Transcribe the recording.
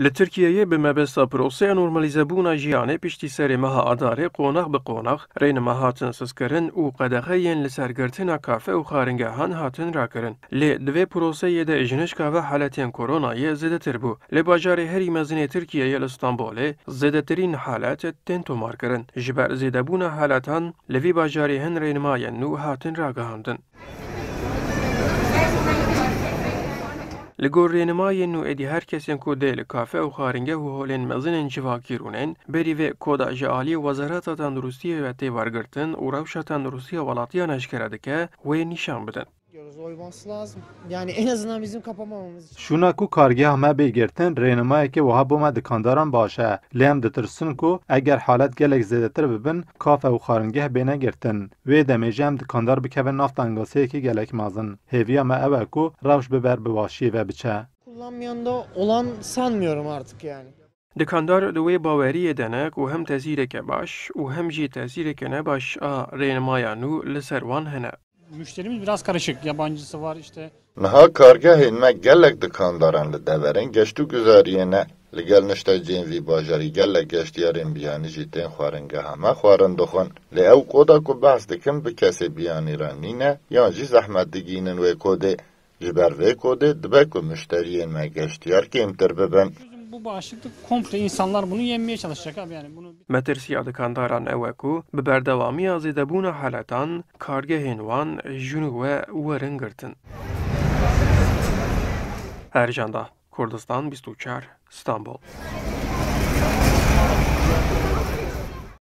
Li Tirkiyeyê bi mebesta proseya normalizebûna jiyanê piştî serê meha adarê qonax bi qonax rênima hatin sizkirin û qedexeyên li ser girtina kafe û xaringehan hatin rakirin. Lê di vê proseyê de jinişka ve haletên koronayê zêdetir bû. Lê bajarê herî mezinê Tirkiyeyê li Stenbolê zêdetirîn halet tên tomar kirin. Ji ber zêdebûna haletan li vî bajarê hin rênimayên nû hatin ragihandin. Li gor rênimayên nû êdî her kesên ku dê li kafe û xaringeh û holên mezinên civakî rûnin, berî vê koda ji aliyê Wezareta Tendurustiyê ve tê wergirtin û rewşa tendurustiya welatiyan eşkere dike, wê nîşan bidin. Olması lazım. Yani en azından bizim kapamamamız için. Şuna ku kargeha me bêgirtin rênimayekê wiha bo me dikandaran baş e. Lê em ditirsin ku eger halet gelek zêdetir bibin, kafe û xaringeh bêne girtin. Vê demê jî em dikandar bikevin nav tengaseyekî gelek mezin. Hêviya me ew e ku rewş biber bi başiyê ve biçe. Kullanmayan da olan sanmıyorum artık yani. Dikandar di wê baweriyê de ne ku hem tesîreke baş û hem jî tesîreke nebaş a rênimaya nû li ser wan hene. Müşterimiz biraz karışık. Yabancısı var işte. Niha kargehên me gelek dikandaran li deverin geştû guzariyê ne. Li gel nişteciyên vî bajarî gelek geştiyarên biyanî jî tên xwaringeha me xwarin dixwin. Lê ew koda ku behs dikin bi kesê biyanî re nîne yan jî zehmet digînin wê kodê. Ji ber vê kodê dibe ku müşteriyên me geştiyar kêmtir bibin. Bu bağışıklık komple insanlar bunu yenmeye çalışacak abi yani bunu. Metirsiya dikandaran ew e ku bi berdewamiya zêdebûna heletan kargehên wan jûn we werin girtin. Ercan Da, Kurdistan 24, İstanbul.